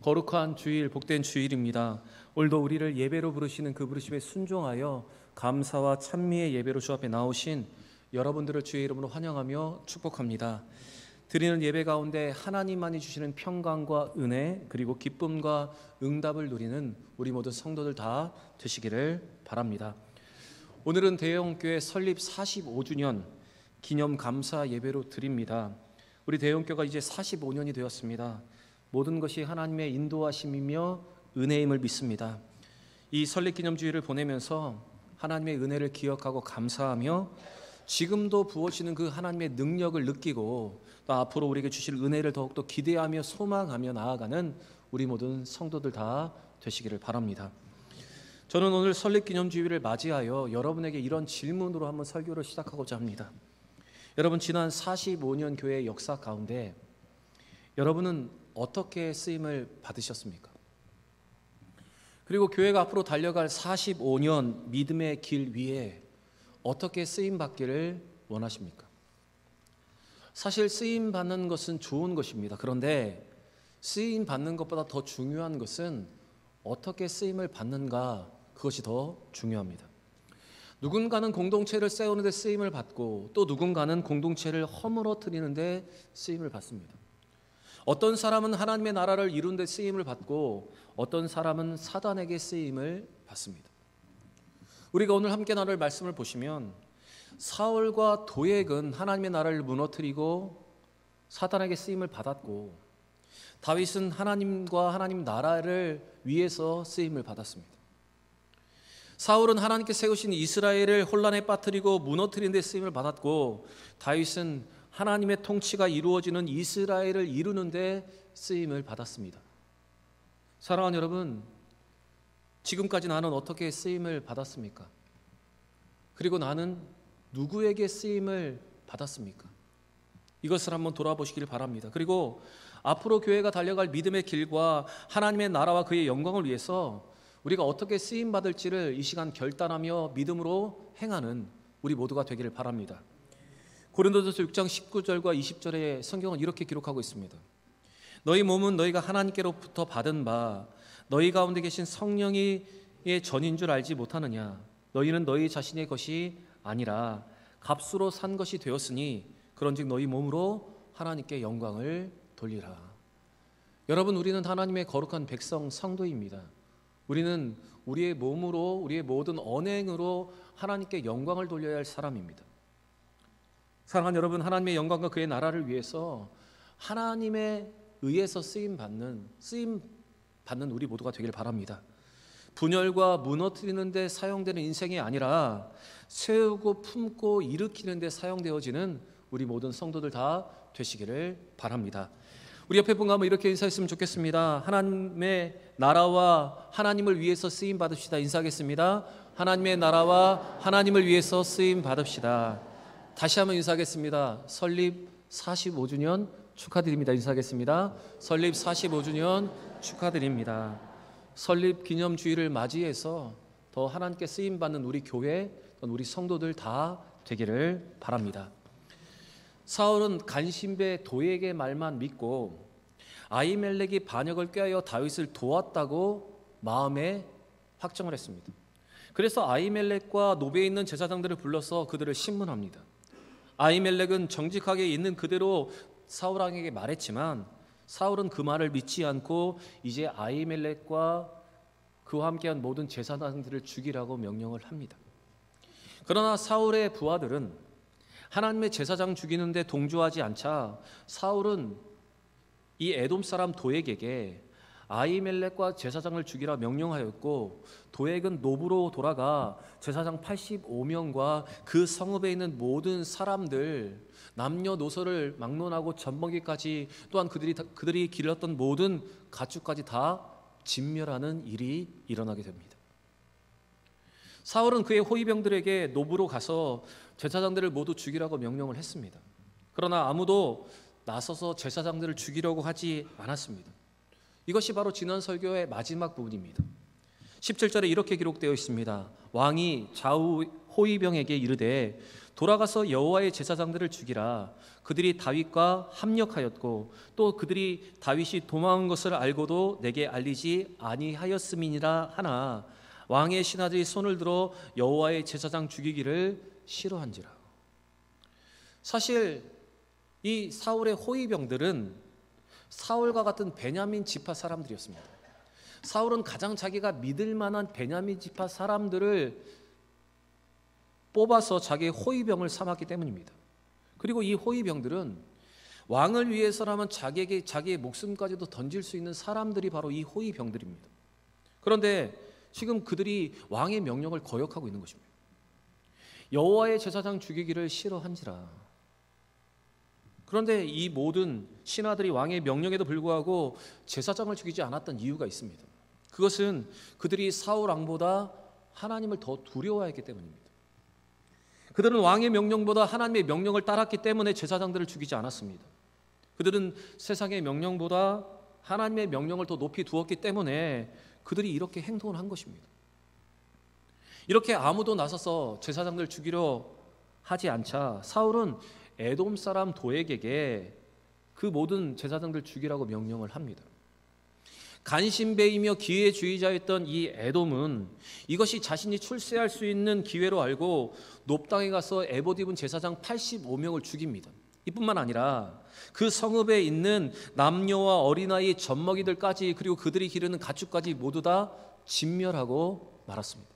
거룩한 주일, 복된 주일입니다. 오늘도 우리를 예배로 부르시는 그 부르심에 순종하여 감사와 찬미의 예배로 주 앞에 나오신 여러분들을 주의 이름으로 환영하며 축복합니다. 드리는 예배 가운데 하나님만이 주시는 평강과 은혜 그리고 기쁨과 응답을 누리는 우리 모든 성도들 다 되시기를 바랍니다. 오늘은 대형교회 설립 45주년 기념 감사 예배로 드립니다. 우리 대형교회가 이제 45년이 되었습니다. 모든 것이 하나님의 인도하심이며 은혜임을 믿습니다. 이 설립기념주일을 보내면서 하나님의 은혜를 기억하고 감사하며 지금도 부어지는 그 하나님의 능력을 느끼고 또 앞으로 우리에게 주실 은혜를 더욱더 기대하며 소망하며 나아가는 우리 모든 성도들 다 되시기를 바랍니다. 저는 오늘 설립기념주일을 맞이하여 여러분에게 이런 질문으로 한번 설교를 시작하고자 합니다. 여러분, 지난 45년 교회의 역사 가운데 여러분은 어떻게 쓰임을 받으셨습니까? 그리고 교회가 앞으로 달려갈 45년 믿음의 길 위에 어떻게 쓰임 받기를 원하십니까? 사실 쓰임 받는 것은 좋은 것입니다. 그런데 쓰임 받는 것보다 더 중요한 것은 어떻게 쓰임을 받는가, 그것이 더 중요합니다. 누군가는 공동체를 세우는데 쓰임을 받고 또 누군가는 공동체를 허물어뜨리는데 쓰임을 받습니다. 어떤 사람은 하나님의 나라를 이루는 데 쓰임을 받고 어떤 사람은 사단에게 쓰임을 받습니다. 우리가 오늘 함께 나눌 말씀을 보시면 사울과 도액은 하나님의 나라를 무너뜨리고 사단에게 쓰임을 받았고 다윗은 하나님과 하나님 나라를 위해서 쓰임을 받았습니다. 사울은 하나님께 세우신 이스라엘을 혼란에 빠뜨리고 무너뜨리는 데 쓰임을 받았고 다윗은 하나님의 통치가 이루어지는 이스라엘을 이루는 데 쓰임을 받았습니다. 사랑하는 여러분, 지금까지 나는 어떻게 쓰임을 받았습니까? 그리고 나는 누구에게 쓰임을 받았습니까? 이것을 한번 돌아보시길 바랍니다. 그리고 앞으로 교회가 달려갈 믿음의 길과 하나님의 나라와 그의 영광을 위해서 우리가 어떻게 쓰임 받을지를 이 시간 결단하며 믿음으로 행하는 우리 모두가 되기를 바랍니다. 고린도전서 6장 19절과 20절에 성경은 이렇게 기록하고 있습니다. 너희 몸은 너희가 하나님께로부터 받은 바 너희 가운데 계신 성령의 전인 줄 알지 못하느냐. 너희는 너희 자신의 것이 아니라 값으로 산 것이 되었으니 그런즉 너희 몸으로 하나님께 영광을 돌리라. 여러분, 우리는 하나님의 거룩한 백성 성도입니다. 우리는 우리의 몸으로 우리의 모든 언행으로 하나님께 영광을 돌려야 할 사람입니다. 사랑하는 여러분, 하나님의 영광과 그의 나라를 위해서 하나님에 의해서 쓰임 받는 우리 모두가 되길 바랍니다. 분열과 무너뜨리는 데 사용되는 인생이 아니라 세우고 품고 일으키는 데 사용되어지는 우리 모든 성도들 다 되시기를 바랍니다. 우리 옆에 분과 한번 이렇게 인사했으면 좋겠습니다. 하나님의 나라와 하나님을 위해서 쓰임 받읍시다. 인사하겠습니다. 하나님의 나라와 하나님을 위해서 쓰임 받읍시다. 다시 한번 인사하겠습니다. 설립 45주년 축하드립니다. 인사하겠습니다. 설립 45주년 축하드립니다. 설립 기념주일을 맞이해서 더 하나님께 쓰임받는 우리 교회, 우리 성도들 다 되기를 바랍니다. 사울은 간신배 도액의 말만 믿고 아히멜렉이 반역을 꾀하여 다윗을 도왔다고 마음에 확정을 했습니다. 그래서 아히멜렉과 노베에 있는 제사장들을 불러서 그들을 신문합니다. 아히멜렉은 정직하게 있는 그대로 사울 왕에게 말했지만 사울은 그 말을 믿지 않고 이제 아히멜렉과 그와 함께한 모든 제사장들을 죽이라고 명령을 합니다. 그러나 사울의 부하들은 하나님의 제사장 죽이는데 동조하지 않자 사울은 이 에돔 사람 도액에게 아히멜렉과 제사장을 죽이라 명령하였고 도액은 노브로 돌아가 제사장 85명과 그 성읍에 있는 모든 사람들 남녀노소를 막론하고 젖먹이까지 또한 그들이 길렀던 모든 가축까지 다 진멸하는 일이 일어나게 됩니다. 사울은 그의 호위병들에게 노브로 가서 제사장들을 모두 죽이라고 명령을 했습니다. 그러나 아무도 나서서 제사장들을 죽이려고 하지 않았습니다. 이것이 바로 지난 설교의 마지막 부분입니다. 17절에 이렇게 기록되어 있습니다. 왕이 좌우 호위병에게 이르되 돌아가서 여호와의 제사장들을 죽이라. 그들이 다윗과 합력하였고 또 그들이 다윗이 도망한 것을 알고도 내게 알리지 아니하였음이니라 하나 왕의 신하들이 손을 들어 여호와의 제사장 죽이기를 싫어한지라. 사실 이 사울의 호위병들은 사울과 같은 베냐민 지파 사람들이었습니다. 사울은 가장 자기가 믿을 만한 베냐민 지파 사람들을 뽑아서 자기의 호위병을 삼았기 때문입니다. 그리고 이 호위병들은 왕을 위해서라면 자기의 목숨까지도 던질 수 있는 사람들이 바로 이 호위병들입니다. 그런데 지금 그들이 왕의 명령을 거역하고 있는 것입니다. 여호와의 제사장 죽이기를 싫어한지라. 그런데 이 모든 신하들이 왕의 명령에도 불구하고 제사장을 죽이지 않았던 이유가 있습니다. 그것은 그들이 사울 왕보다 하나님을 더 두려워했기 때문입니다. 그들은 왕의 명령보다 하나님의 명령을 따랐기 때문에 제사장들을 죽이지 않았습니다. 그들은 세상의 명령보다 하나님의 명령을 더 높이 두었기 때문에 그들이 이렇게 행동을 한 것입니다. 이렇게 아무도 나서서 제사장들을 죽이려 하지 않자 사울은 에돔 사람 도액에게 그 모든 제사장들 죽이라고 명령을 합니다. 간신배이며 기회주의자였던 이 에돔은 이것이 자신이 출세할 수 있는 기회로 알고 놉당에 가서 에봇 입은 제사장 85명을 죽입니다. 이뿐만 아니라 그 성읍에 있는 남녀와 어린아이 젖먹이들까지 그리고 그들이 기르는 가축까지 모두 다 진멸하고 말았습니다.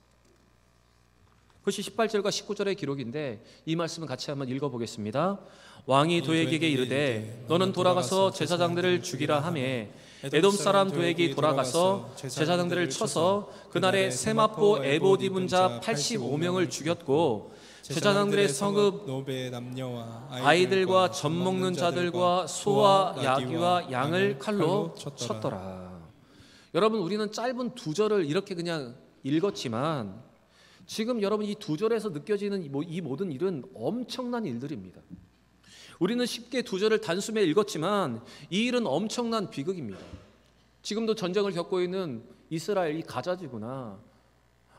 그것이 18절과 19절의 기록인데 이 말씀을 같이 한번 읽어보겠습니다. 왕이 도액에게 이르되 너는 돌아가서 제사장들을 죽이라 하매 에돔 사람 도액이 돌아가서 제사장들을 쳐서 그날에 세마포 에봇 입은 자 85명을 죽였고 제사장들의 성읍 노베 남녀와 아이들과 젖 먹는 자들과 소와 야귀와 양을 칼로 쳤더라. 여러분, 우리는 짧은 두 절을 이렇게 그냥 읽었지만 지금 여러분 이 두 절에서 느껴지는 이 모든 일은 엄청난 일들입니다. 우리는 쉽게 두 절을 단숨에 읽었지만 이 일은 엄청난 비극입니다. 지금도 전쟁을 겪고 있는 이스라엘 이 가자지구나,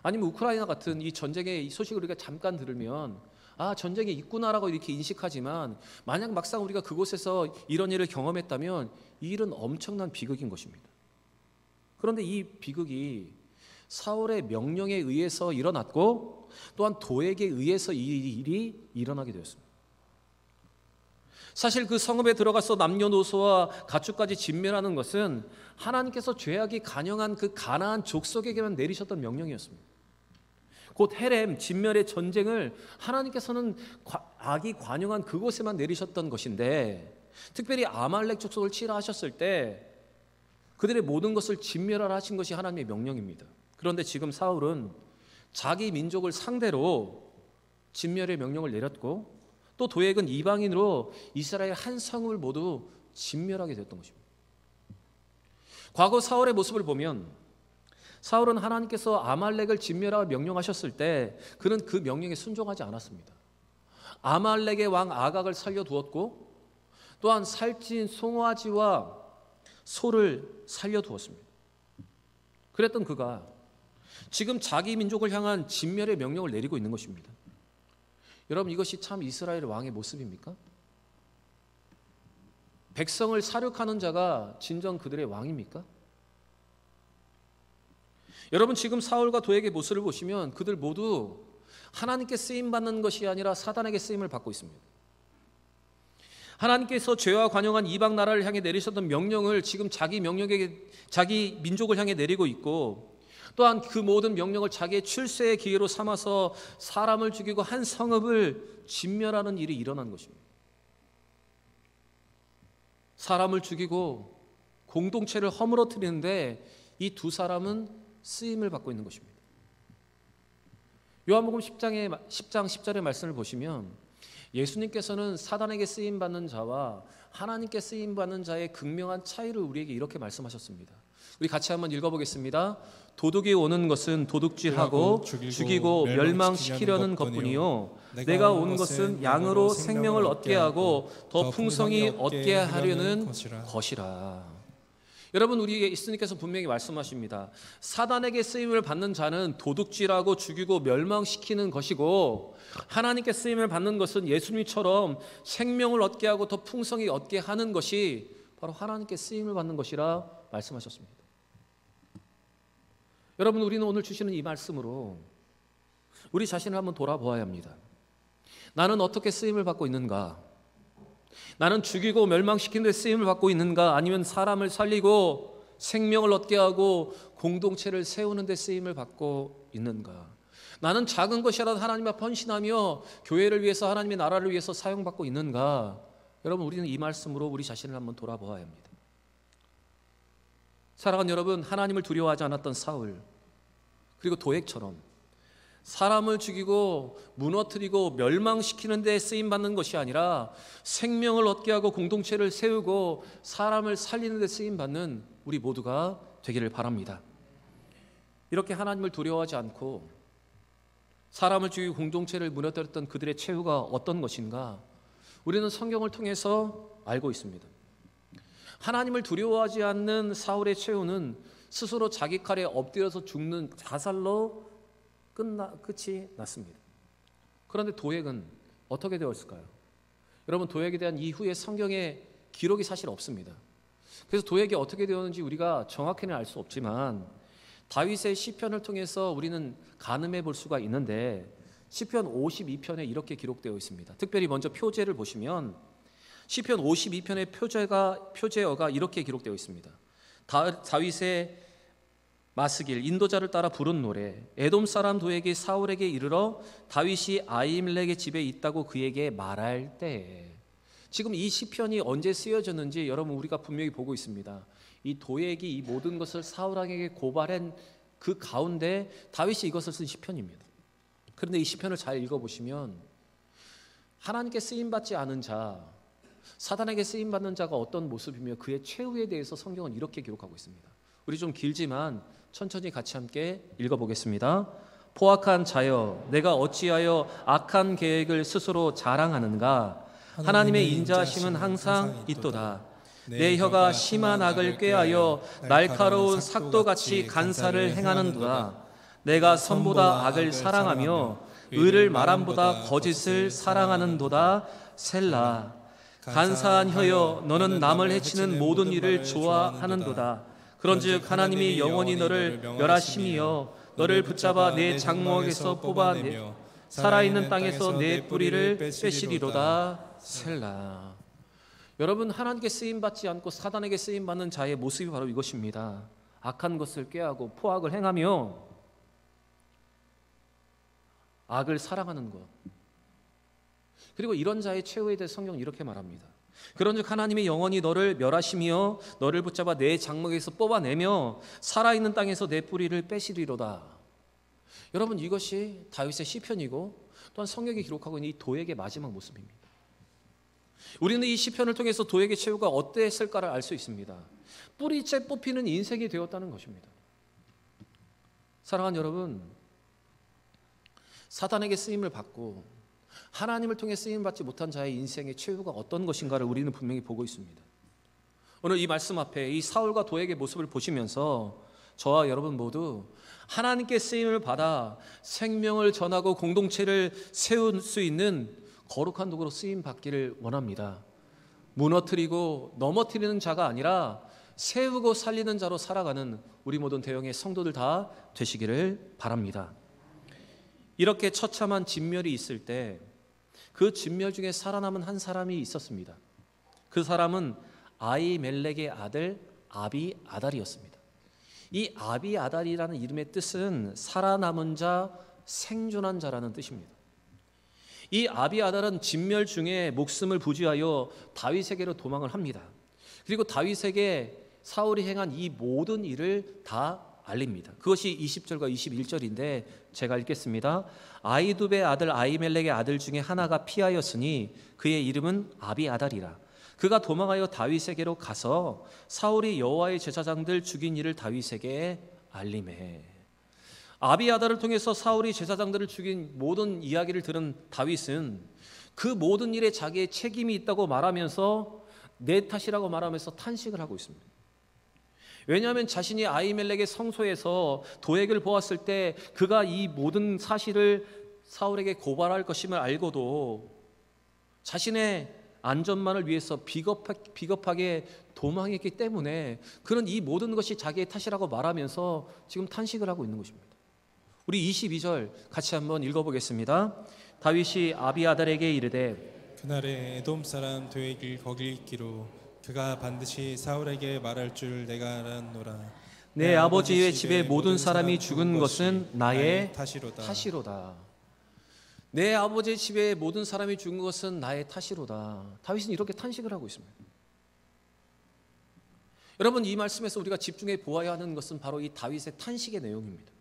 아니면 우크라이나 같은 이 전쟁의 소식을 우리가 잠깐 들으면 아, 전쟁이 있구나라고 이렇게 인식하지만 만약 막상 우리가 그곳에서 이런 일을 경험했다면 이 일은 엄청난 비극인 것입니다. 그런데 이 비극이 사울의 명령에 의해서 일어났고 또한 도액에 의해서 이 일이 일어나게 되었습니다. 사실 그 성읍에 들어가서 남녀노소와 가축까지 진멸하는 것은 하나님께서 죄악이 간영한 그 가나안 족속에게만 내리셨던 명령이었습니다. 곧 헤렘 진멸의 전쟁을 하나님께서는 악이 관영한 그곳에만 내리셨던 것인데, 특별히 아말렉 족속을 치라 하셨을 때 그들의 모든 것을 진멸하라 하신 것이 하나님의 명령입니다. 그런데 지금 사울은 자기 민족을 상대로 진멸의 명령을 내렸고 또 도액은 이방인으로 이스라엘 한 성읍을 모두 진멸하게 됐던 것입니다. 과거 사울의 모습을 보면 사울은 하나님께서 아말렉을 진멸하라 명령하셨을 때 그는 그 명령에 순종하지 않았습니다. 아말렉의 왕 아각을 살려두었고 또한 살찐 송아지와 소를 살려두었습니다. 그랬던 그가 지금 자기 민족을 향한 진멸의 명령을 내리고 있는 것입니다. 여러분, 이것이 참 이스라엘 왕의 모습입니까? 백성을 사륙하는 자가 진정 그들의 왕입니까? 여러분, 지금 사울과 도액의 모습을 보시면 그들 모두 하나님께 쓰임받는 것이 아니라 사단에게 쓰임을 받고 있습니다. 하나님께서 죄와 관영한 이방 나라를 향해 내리셨던 명령을 지금 자기 민족을 향해 내리고 있고, 또한 그 모든 명령을 자기의 출세의 기회로 삼아서 사람을 죽이고 한 성읍을 진멸하는 일이 일어난 것입니다. 사람을 죽이고 공동체를 허물어뜨리는데 이 두 사람은 쓰임을 받고 있는 것입니다. 요한복음 10장 10절의 말씀을 보시면 예수님께서는 사단에게 쓰임받는 자와 하나님께 쓰임받는 자의 극명한 차이를 우리에게 이렇게 말씀하셨습니다. 우리 같이 한번 읽어보겠습니다. 도둑이 오는 것은 도둑질하고 죽이고 멸망시키려는 것뿐이요 내가 온 것은 양으로 생명을 얻게 하고 더 풍성히 얻게 하려는 것이라. 여러분, 우리 예수님께서 분명히 말씀하십니다. 사단에게 쓰임을 받는 자는 도둑질하고 죽이고 멸망시키는 것이고, 하나님께 쓰임을 받는 것은 예수님처럼 생명을 얻게 하고 더 풍성히 얻게 하는 것이 바로 하나님께 쓰임을 받는 것이라 말씀하셨습니다. 여러분, 우리는 오늘 주시는 이 말씀으로 우리 자신을 한번 돌아보아야 합니다. 나는 어떻게 쓰임을 받고 있는가? 나는 죽이고 멸망시키는 데 쓰임을 받고 있는가? 아니면 사람을 살리고 생명을 얻게 하고 공동체를 세우는 데 쓰임을 받고 있는가? 나는 작은 것이라도 하나님 앞에 헌신하며 교회를 위해서, 하나님의 나라를 위해서 사용받고 있는가? 여러분, 우리는 이 말씀으로 우리 자신을 한번 돌아보아야 합니다. 사랑하는 여러분, 하나님을 두려워하지 않았던 사울, 그리고 도액처럼 사람을 죽이고 무너뜨리고 멸망시키는 데 쓰임받는 것이 아니라 생명을 얻게 하고 공동체를 세우고 사람을 살리는 데 쓰임받는 우리 모두가 되기를 바랍니다. 이렇게 하나님을 두려워하지 않고 사람을 죽이고 공동체를 무너뜨렸던 그들의 최후가 어떤 것인가? 우리는 성경을 통해서 알고 있습니다. 하나님을 두려워하지 않는 사울의 최후는 스스로 자기 칼에 엎드려서 죽는 자살로 끝이 났습니다. 그런데 도액은 어떻게 되었을까요? 여러분, 도액에 대한 이후의 성경에 기록이 사실 없습니다. 그래서 도액이 어떻게 되었는지 우리가 정확히는 알 수 없지만 다윗의 시편을 통해서 우리는 가늠해 볼 수가 있는데 시편 52편에 이렇게 기록되어 있습니다. 특별히 먼저 표제를 보시면 시편 52편의 표제어가 이렇게 기록되어 있습니다. 다윗의 마스길, 인도자를 따라 부른 노래. 에돔 사람 도액이 사울에게 이르러 다윗이 아히멜렉의 집에 있다고 그에게 말할 때에. 지금 이 시편이 언제 쓰여졌는지 여러분, 우리가 분명히 보고 있습니다. 이 도액이 이 모든 것을 사울에게 고발한 그 가운데 다윗이 이것을 쓴 시편입니다. 그런데 이 시편을 잘 읽어보시면 하나님께 쓰임받지 않은 자, 사단에게 쓰임받는 자가 어떤 모습이며 그의 최후에 대해서 성경은 이렇게 기록하고 있습니다. 우리 좀 길지만 천천히 같이 함께 읽어보겠습니다. 포악한 자여, 내가 어찌하여 악한 계획을 스스로 자랑하는가? 하나님의 인자하심은 항상 있도다. 내 혀가 심한 악을 꾀하여 날카로운 삭도같이 간사를 행하는도다. 내가 선보다 악을 사랑하며 의를 말함보다 거짓을 사랑하는도다. 셀라. 간사한 혀여, 너는 남을 해치는 모든 일을 좋아하는도다. 그런즉 하나님이 영원히 너를 멸하심이여 너를 붙잡아 내 장막에서 뽑아내며 살아있는 땅에서 내 뿌리를 빼시리로다. 셀라. 여러분, 하나님께 쓰임받지 않고 사단에게 쓰임받는 자의 모습이 바로 이것입니다. 악한 것을 꾀하고 포악을 행하며 악을 사랑하는 것. 그리고 이런 자의 최후에 대해 성경은 이렇게 말합니다. 그런즉 하나님이 영원히 너를 멸하시며 너를 붙잡아 내 장막에서 뽑아내며 살아있는 땅에서 내 뿌리를 빼시리로다. 여러분, 이것이 다윗의 시편이고 또한 성경이 기록하고 있는 이 도액의 마지막 모습입니다. 우리는 이 시편을 통해서 도액의 최후가 어땠을까를 알 수 있습니다. 뿌리째 뽑히는 인생이 되었다는 것입니다. 사랑하는 여러분, 사단에게 쓰임을 받고 하나님을 통해 쓰임받지 못한 자의 인생의 최후가 어떤 것인가를 우리는 분명히 보고 있습니다. 오늘 이 말씀 앞에 이 사울과 도액의 모습을 보시면서 저와 여러분 모두 하나님께 쓰임을 받아 생명을 전하고 공동체를 세울 수 있는 거룩한 도구로 쓰임받기를 원합니다. 무너뜨리고 넘어뜨리는 자가 아니라 세우고 살리는 자로 살아가는 우리 모든 대형의 성도들 다 되시기를 바랍니다. 이렇게 처참한 진멸이 있을 때 그 진멸 중에 살아남은 한 사람이 있었습니다. 그 사람은 아히멜렉의 아들 아비아달이었습니다. 이 아비아달이라는 이름의 뜻은 살아남은 자, 생존한 자라는 뜻입니다. 이 아비아달은 진멸 중에 목숨을 부지하여 다윗에게로 도망을 합니다. 그리고 다윗에게 사울이 행한 이 모든 일을 다 알립니다. 그것이 20절과 21절인데 제가 읽겠습니다. 아히두베의 아들 아히멜렉의 아들 중에 하나가 피하였으니 그의 이름은 아비아달이라. 그가 도망하여 다윗에게로 가서 사울이 여호와의 제사장들 죽인 일을 다윗에게 알림해. 아비아달을 통해서 사울이 제사장들을 죽인 모든 이야기를 들은 다윗은 그 모든 일에 자기의 책임이 있다고 말하면서 내 탓이라고 말하면서 탄식을 하고 있습니다. 왜냐하면 자신이 아히멜렉의 성소에서 도액을 보았을 때 그가 이 모든 사실을 사울에게 고발할 것임을 알고도 자신의 안전만을 위해서 비겁하게 도망했기 때문에 그는 이 모든 것이 자기의 탓이라고 말하면서 지금 탄식을 하고 있는 것입니다. 우리 22절 같이 한번 읽어보겠습니다. 다윗이 아비아달에게 이르되 그날에 에돔 사람 도액이 거기 있기로 그가 반드시 사울에게 말할 줄 내가 알았노라. 내 아버지의 집에 모든 사람이 죽은 것은 나의 탓이로다. 내 아버지의 집에 모든 사람이 죽은 것은 나의 탓이로다. 다윗은 이렇게 탄식을 하고 있습니다. 여러분, 이 말씀에서 우리가 집중해 보아야 하는 것은 바로 이 다윗의 탄식의 내용입니다.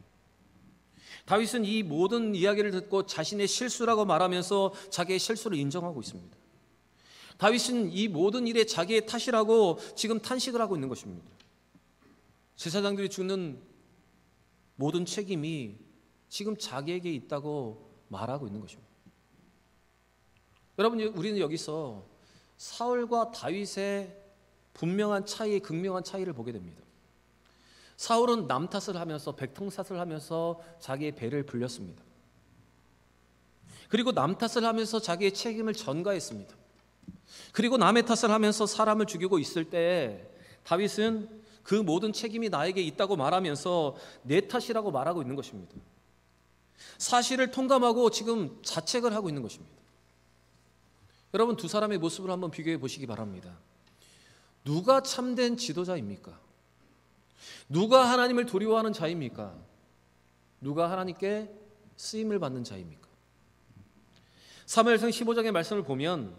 다윗은 이 모든 이야기를 듣고 자신의 실수라고 말하면서 자기의 실수를 인정하고 있습니다. 다윗은 이 모든 일에 자기의 탓이라고 지금 탄식을 하고 있는 것입니다. 제사장들이 죽는 모든 책임이 지금 자기에게 있다고 말하고 있는 것입니다. 여러분, 우리는 여기서 사울과 다윗의 분명한 차이, 극명한 차이를 보게 됩니다. 사울은 남 탓을 하면서 백통샷을 하면서 자기의 배를 불렸습니다. 그리고 남 탓을 하면서 자기의 책임을 전가했습니다. 그리고 남의 탓을 하면서 사람을 죽이고 있을 때 다윗은 그 모든 책임이 나에게 있다고 말하면서 내 탓이라고 말하고 있는 것입니다. 사실을 통감하고 지금 자책을 하고 있는 것입니다. 여러분, 두 사람의 모습을 한번 비교해 보시기 바랍니다. 누가 참된 지도자입니까? 누가 하나님을 두려워하는 자입니까? 누가 하나님께 쓰임을 받는 자입니까? 사무엘상 15장의 말씀을 보면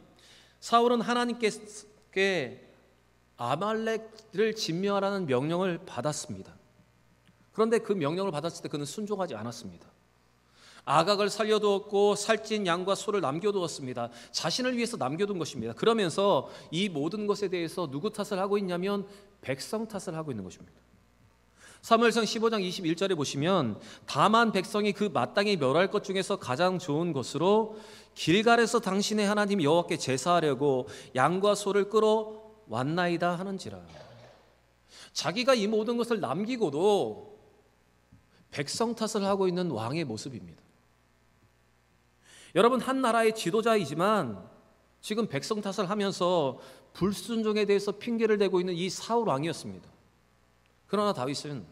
사울은 하나님께 아말렉을 진멸하라는 명령을 받았습니다. 그런데 그 명령을 받았을 때 그는 순종하지 않았습니다. 아각을 살려두었고 살찐 양과 소를 남겨두었습니다. 자신을 위해서 남겨둔 것입니다. 그러면서 이 모든 것에 대해서 누구 탓을 하고 있냐면 백성 탓을 하고 있는 것입니다. 사무엘상 15장 21절에 보시면 다만 백성이 그 마땅히 멸할 것 중에서 가장 좋은 것으로 길갈에서 당신의 하나님 여호와께 제사하려고 양과 소를 끌어왔나이다 하는지라. 자기가 이 모든 것을 남기고도 백성 탓을 하고 있는 왕의 모습입니다. 여러분, 한 나라의 지도자이지만 지금 백성 탓을 하면서 불순종에 대해서 핑계를 대고 있는 이 사울 왕이었습니다. 그러나 다윗은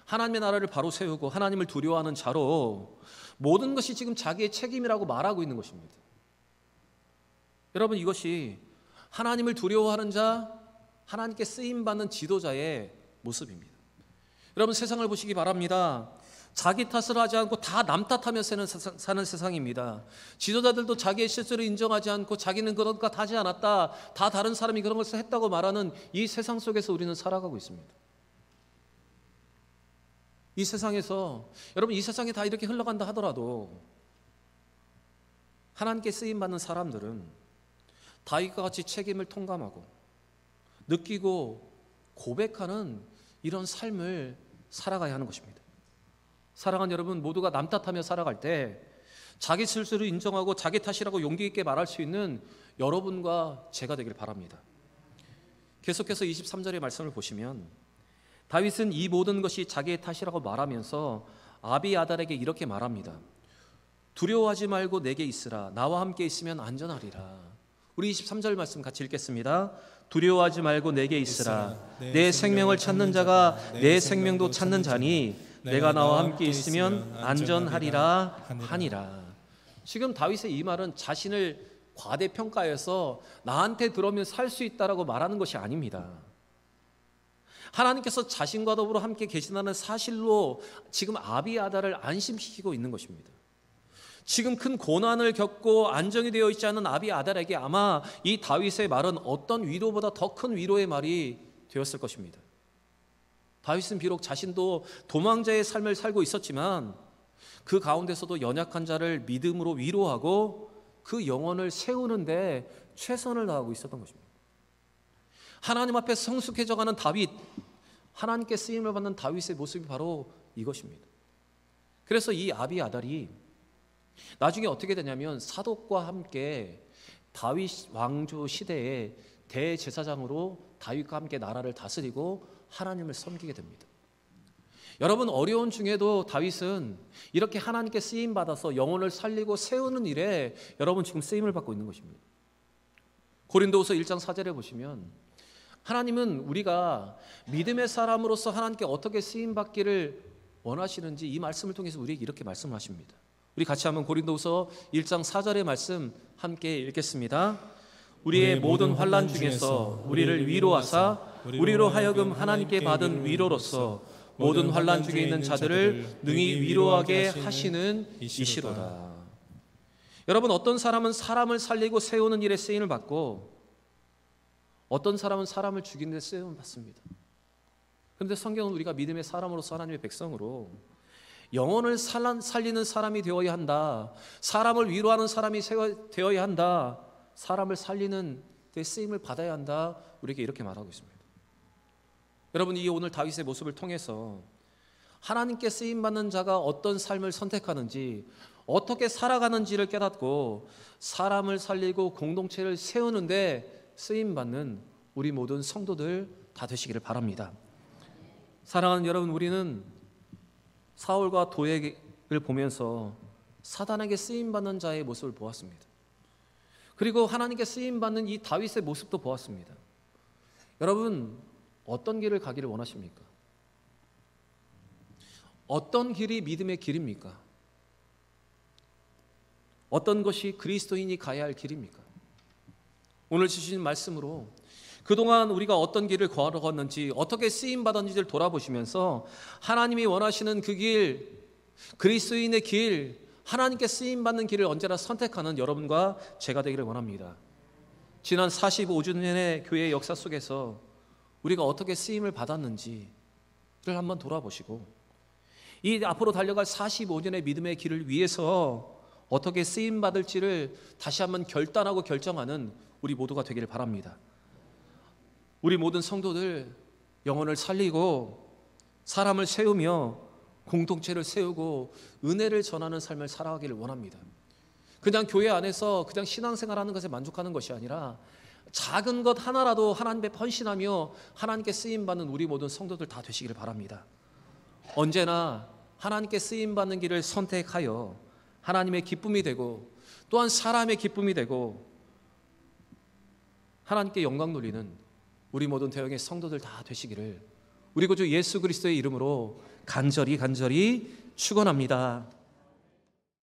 하나님의 나라를 바로 세우고 하나님을 두려워하는 자로 모든 것이 지금 자기의 책임이라고 말하고 있는 것입니다. 여러분, 이것이 하나님을 두려워하는 자, 하나님께 쓰임받는 지도자의 모습입니다. 여러분, 세상을 보시기 바랍니다. 자기 탓을 하지 않고 다 남 탓하면서 사는 세상입니다. 지도자들도 자기의 실수를 인정하지 않고 자기는 그런 것 하지 않았다, 다 다른 사람이 그런 것을 했다고 말하는 이 세상 속에서 우리는 살아가고 있습니다. 이 세상에서, 여러분, 이 세상에 다 이렇게 흘러간다 하더라도 하나님께 쓰임받는 사람들은 다윗과 같이 책임을 통감하고 느끼고 고백하는 이런 삶을 살아가야 하는 것입니다. 사랑하는 여러분, 모두가 남 탓하며 살아갈 때 자기 실수를 인정하고 자기 탓이라고 용기 있게 말할 수 있는 여러분과 제가 되길 바랍니다. 계속해서 23절의 말씀을 보시면 다윗은 이 모든 것이 자기의 탓이라고 말하면서 아비아달에게 이렇게 말합니다. 두려워하지 말고 내게 있으라. 나와 함께 있으면 안전하리라. 우리 23절 말씀 같이 읽겠습니다. 두려워하지 말고 내게 있으라. 내 생명을 찾는 자가 내 생명도 찾는 자니 내가 나와 함께 있으면 안전하리라 하니라. 지금 다윗의 이 말은 자신을 과대평가해서 나한테 들어오면 살 수 있다라고 말하는 것이 아닙니다. 하나님께서 자신과 더불어 함께 계신다는 사실로 지금 아비아달을 안심시키고 있는 것입니다. 지금 큰 고난을 겪고 안정이 되어 있지 않은 아비아달에게 아마 이 다윗의 말은 어떤 위로보다 더 큰 위로의 말이 되었을 것입니다. 다윗은 비록 자신도 도망자의 삶을 살고 있었지만 그 가운데서도 연약한 자를 믿음으로 위로하고 그 영혼을 세우는데 최선을 다하고 있었던 것입니다. 하나님 앞에 성숙해져가는 다윗, 하나님께 쓰임을 받는 다윗의 모습이 바로 이것입니다. 그래서 이 아비아달이 나중에 어떻게 되냐면 사독과 함께 다윗 왕조 시대에 대제사장으로 다윗과 함께 나라를 다스리고 하나님을 섬기게 됩니다. 여러분, 어려운 중에도 다윗은 이렇게 하나님께 쓰임 받아서 영혼을 살리고 세우는 일에 여러분 지금 쓰임을 받고 있는 것입니다. 고린도후서 1장 4절에 보시면 하나님은 우리가 믿음의 사람으로서 하나님께 어떻게 쓰임 받기를 원하시는지 이 말씀을 통해서 우리에게 이렇게 말씀하십니다. 우리 같이 한번 고린도후서 1장 4절의 말씀 함께 읽겠습니다. 우리의 모든 환난 중에서 우리를 위로하사 우리로 하여금 하나님께 받은 위로로서 모든 환난 중에 있는 자들을 능히 위로하게 하시는 이시로다. 여러분, 어떤 사람은 사람을 살리고 세우는 일에 쓰임을 받고 어떤 사람은 사람을 죽이는 데 쓰임을 받습니다. 그런데 성경은 우리가 믿음의 사람으로서 하나님의 백성으로 영혼을 살리는 사람이 되어야 한다, 사람을 위로하는 사람이 되어야 한다, 사람을 살리는 데 쓰임을 받아야 한다, 우리에게 이렇게 말하고 있습니다. 여러분, 이 오늘 다윗의 모습을 통해서 하나님께 쓰임받는 자가 어떤 삶을 선택하는지, 어떻게 살아가는지를 깨닫고 사람을 살리고 공동체를 세우는데 쓰임받는 우리 모든 성도들 다 되시기를 바랍니다. 사랑하는 여러분, 우리는 사울과 도액을 보면서 사단에게 쓰임받는 자의 모습을 보았습니다. 그리고 하나님께 쓰임받는 이 다윗의 모습도 보았습니다. 여러분, 어떤 길을 가기를 원하십니까? 어떤 길이 믿음의 길입니까? 어떤 것이 그리스도인이 가야 할 길입니까? 오늘 주신 말씀으로 그동안 우리가 어떤 길을 걸어갔는지, 어떻게 쓰임받았는지를 돌아보시면서 하나님이 원하시는 그 길, 그리스도인의 길, 하나님께 쓰임받는 길을 언제나 선택하는 여러분과 제가 되기를 원합니다. 지난 45주년의 교회의 역사 속에서 우리가 어떻게 쓰임을 받았는지를 한번 돌아보시고 이 앞으로 달려갈 45년의 믿음의 길을 위해서 어떻게 쓰임받을지를 다시 한번 결단하고 결정하는 우리 모두가 되기를 바랍니다. 우리 모든 성도들 영혼을 살리고 사람을 세우며 공동체를 세우고 은혜를 전하는 삶을 살아가기를 원합니다. 그냥 교회 안에서 그냥 신앙생활하는 것에 만족하는 것이 아니라 작은 것 하나라도 하나님께 헌신하며 하나님께 쓰임받는 우리 모든 성도들 다 되시기를 바랍니다. 언제나 하나님께 쓰임받는 길을 선택하여 하나님의 기쁨이 되고 또한 사람의 기쁨이 되고 하나님께 영광 돌리는 우리 모든 대형의 성도들 다 되시기를 우리 구주 예수 그리스도의 이름으로 간절히 축원합니다.